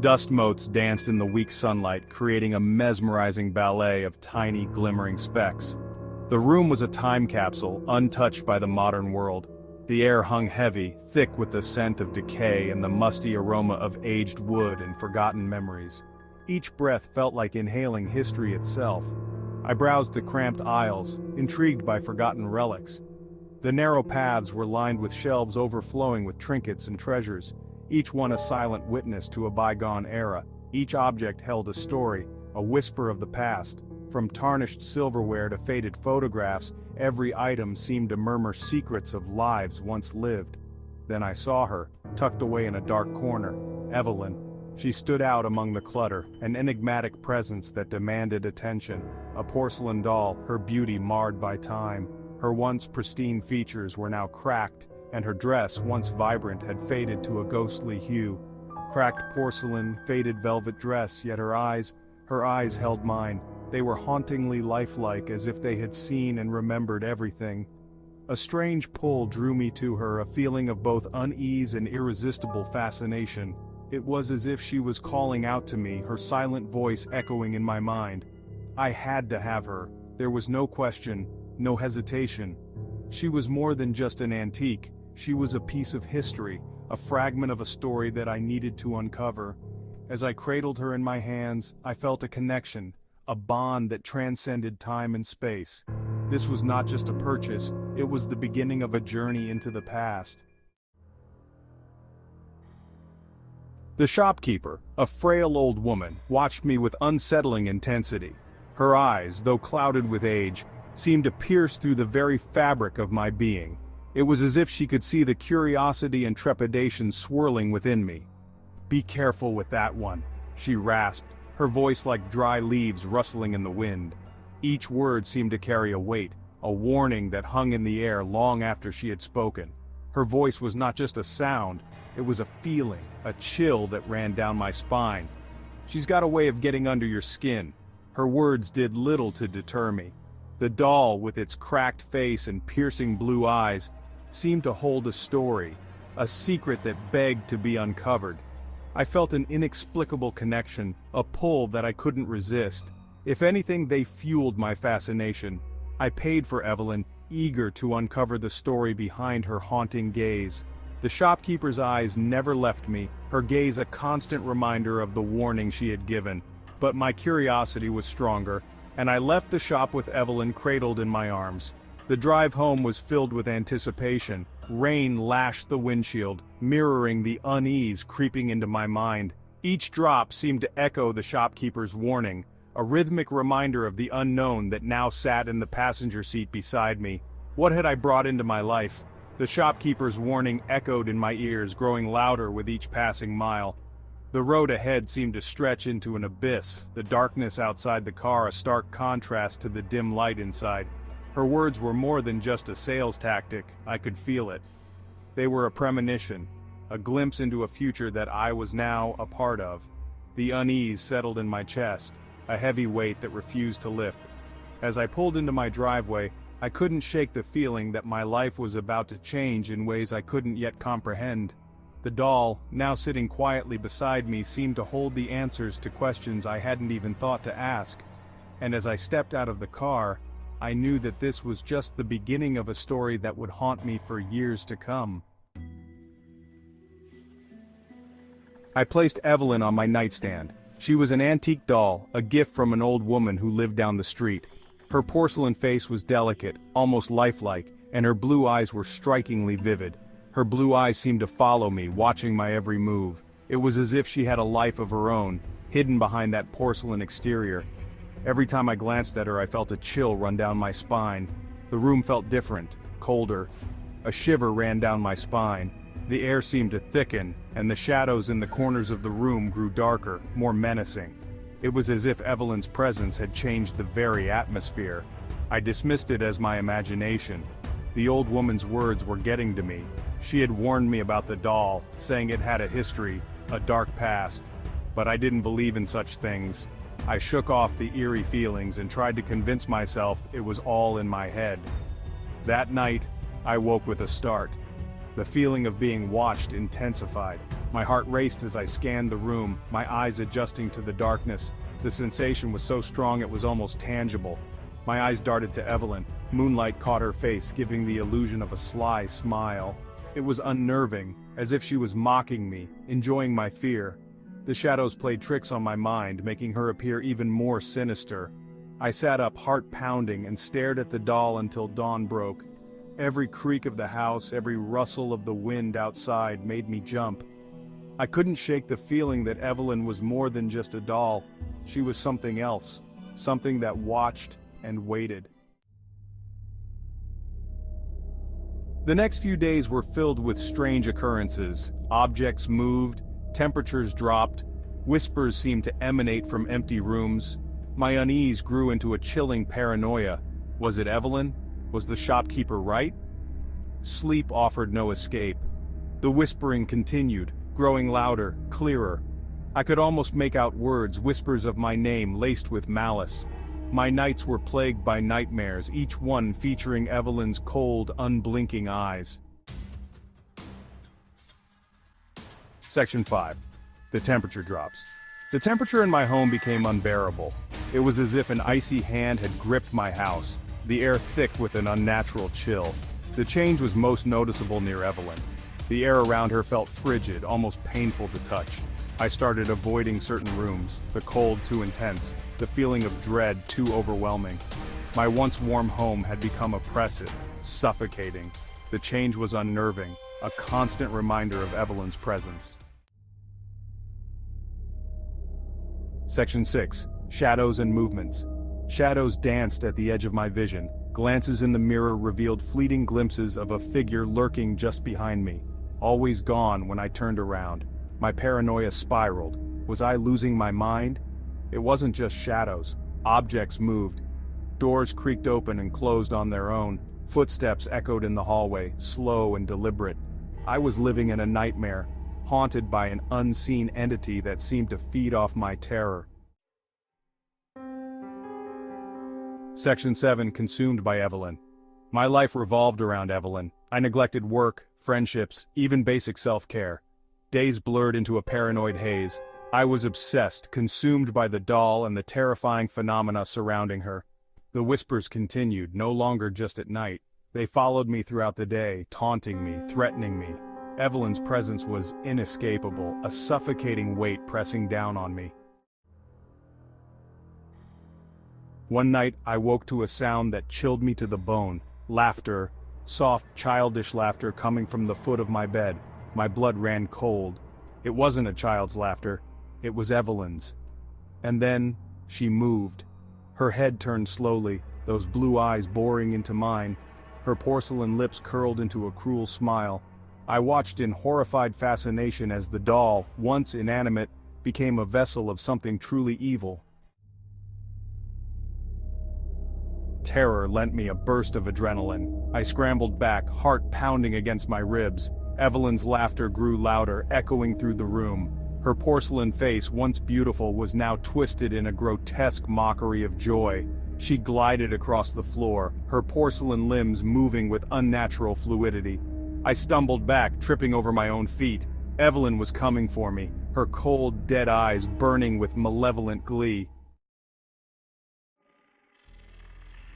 Dust motes danced in the weak sunlight, creating a mesmerizing ballet of tiny, glimmering specks. The room was a time capsule, untouched by the modern world. The air hung heavy, thick with the scent of decay and the musty aroma of aged wood and forgotten memories. Each breath felt like inhaling history itself. I browsed the cramped aisles, intrigued by forgotten relics. The narrow paths were lined with shelves overflowing with trinkets and treasures, each one a silent witness to a bygone era. Each object held a story, a whisper of the past. From tarnished silverware to faded photographs, every item seemed to murmur secrets of lives once lived. Then I saw her, tucked away in a dark corner, Evelyn. She stood out among the clutter, an enigmatic presence that demanded attention. A porcelain doll, her beauty marred by time. Her once pristine features were now cracked, and her dress, once vibrant, had faded to a ghostly hue. Cracked porcelain, faded velvet dress, yet her eyes held mine. They were hauntingly lifelike, as if they had seen and remembered everything. A strange pull drew me to her, a feeling of both unease and irresistible fascination. It was as if she was calling out to me, her silent voice echoing in my mind. I had to have her. There was no question, no hesitation. She was more than just an antique. She was a piece of history, a fragment of a story that I needed to uncover. As I cradled her in my hands, I felt a connection, a bond that transcended time and space. This was not just a purchase, it was the beginning of a journey into the past. The shopkeeper, a frail old woman, watched me with unsettling intensity. Her eyes, though clouded with age, seemed to pierce through the very fabric of my being. It was as if she could see the curiosity and trepidation swirling within me. "Be careful with that one," she rasped, her voice like dry leaves rustling in the wind. Each word seemed to carry a weight, a warning that hung in the air long after she had spoken. Her voice was not just a sound, it was a feeling, a chill that ran down my spine. "She's got a way of getting under your skin." Her words did little to deter me. The doll, with its cracked face and piercing blue eyes, seemed to hold a story, a secret that begged to be uncovered. I felt an inexplicable connection, a pull that I couldn't resist. If anything, they fueled my fascination. I paid for Evelyn, eager to uncover the story behind her haunting gaze. The shopkeeper's eyes never left me, her gaze a constant reminder of the warning she had given. But my curiosity was stronger, and I left the shop with Evelyn cradled in my arms. The drive home was filled with anticipation. Rain lashed the windshield, mirroring the unease creeping into my mind. Each drop seemed to echo the shopkeeper's warning, a rhythmic reminder of the unknown that now sat in the passenger seat beside me. What had I brought into my life? The shopkeeper's warning echoed in my ears, growing louder with each passing mile. The road ahead seemed to stretch into an abyss, the darkness outside the car a stark contrast to the dim light inside. Her words were more than just a sales tactic, I could feel it. They were a premonition, a glimpse into a future that I was now a part of. The unease settled in my chest, a heavy weight that refused to lift. As I pulled into my driveway, I couldn't shake the feeling that my life was about to change in ways I couldn't yet comprehend. The doll, now sitting quietly beside me, seemed to hold the answers to questions I hadn't even thought to ask. And as I stepped out of the car, I knew that this was just the beginning of a story that would haunt me for years to come. I placed Evelyn on my nightstand. She was an antique doll, a gift from an old woman who lived down the street. Her porcelain face was delicate, almost lifelike, and her blue eyes were strikingly vivid. Her blue eyes seemed to follow me, watching my every move. It was as if she had a life of her own, hidden behind that porcelain exterior. Every time I glanced at her, I felt a chill run down my spine. The room felt different, colder. A shiver ran down my spine. The air seemed to thicken, and the shadows in the corners of the room grew darker, more menacing. It was as if Evelyn's presence had changed the very atmosphere. I dismissed it as my imagination. The old woman's words were getting to me. She had warned me about the doll, saying it had a history, a dark past. But I didn't believe in such things. I shook off the eerie feelings and tried to convince myself it was all in my head. That night, I woke with a start. The feeling of being watched intensified. My heart raced as I scanned the room, my eyes adjusting to the darkness. The sensation was so strong it was almost tangible. My eyes darted to Evelyn. Moonlight caught her face, giving the illusion of a sly smile. It was unnerving, as if she was mocking me, enjoying my fear. The shadows played tricks on my mind, making her appear even more sinister. I sat up, heart pounding, and stared at the doll until dawn broke. Every creak of the house, every rustle of the wind outside made me jump. I couldn't shake the feeling that Evelyn was more than just a doll. She was something else, something that watched and waited. The next few days were filled with strange occurrences. Objects moved, temperatures dropped, whispers seemed to emanate from empty rooms. My unease grew into a chilling paranoia. Was it Evelyn? Was the shopkeeper right? Sleep offered no escape. The whispering continued, growing louder, clearer. I could almost make out words, whispers of my name laced with malice. My nights were plagued by nightmares, each one featuring Evelyn's cold, unblinking eyes. Section 5. The temperature drops. The temperature in my home became unbearable. It was as if an icy hand had gripped my house, the air thick with an unnatural chill. The change was most noticeable near Evelyn. The air around her felt frigid, almost painful to touch. I started avoiding certain rooms, the cold too intense, the feeling of dread too overwhelming. My once warm home had become oppressive, suffocating. The change was unnerving, a constant reminder of Evelyn's presence. Section 6. Shadows and movements. Shadows danced at the edge of my vision. Glances in the mirror revealed fleeting glimpses of a figure lurking just behind me, always gone when I turned around. My paranoia spiraled. Was I losing my mind? It wasn't just shadows. Objects moved. Doors creaked open and closed on their own. Footsteps echoed in the hallway, slow and deliberate. I was living in a nightmare, haunted by an unseen entity that seemed to feed off my terror. Section 7. Consumed by Evelyn. My life revolved around Evelyn. I neglected work, friendships, even basic self-care. Days blurred into a paranoid haze. I was obsessed, consumed by the doll and the terrifying phenomena surrounding her. The whispers continued, no longer just at night. They followed me throughout the day, taunting me, threatening me. Evelyn's presence was inescapable, a suffocating weight pressing down on me. One night, I woke to a sound that chilled me to the bone. Laughter, soft, childish laughter coming from the foot of my bed. My blood ran cold. It wasn't a child's laughter. It was Evelyn's. And then, she moved. Her head turned slowly, those blue eyes boring into mine. Her porcelain lips curled into a cruel smile. I watched in horrified fascination as the doll, once inanimate, became a vessel of something truly evil. Terror lent me a burst of adrenaline. I scrambled back, heart pounding against my ribs. Evelyn's laughter grew louder, echoing through the room. Her porcelain face, once beautiful, was now twisted in a grotesque mockery of joy. She glided across the floor, her porcelain limbs moving with unnatural fluidity. I stumbled back, tripping over my own feet. Evelyn was coming for me, her cold, dead eyes burning with malevolent glee.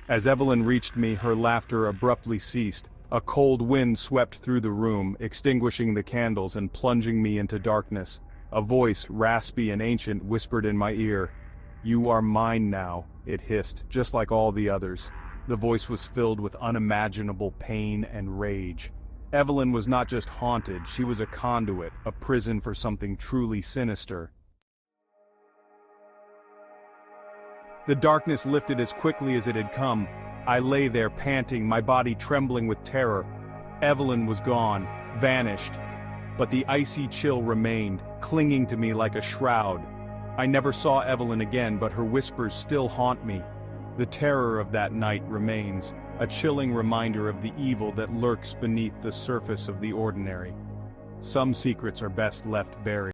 As Evelyn reached me, her laughter abruptly ceased. A cold wind swept through the room, extinguishing the candles and plunging me into darkness. A voice, raspy and ancient, whispered in my ear. "You are mine now," it hissed, just like all the others. The voice was filled with unimaginable pain and rage. Evelyn was not just haunted, she was a conduit, a prison for something truly sinister. The darkness lifted as quickly as it had come. I lay there panting, my body trembling with terror. Evelyn was gone, vanished. But the icy chill remained, clinging to me like a shroud. I never saw Evelyn again, but her whispers still haunt me. The terror of that night remains, a chilling reminder of the evil that lurks beneath the surface of the ordinary. Some secrets are best left buried.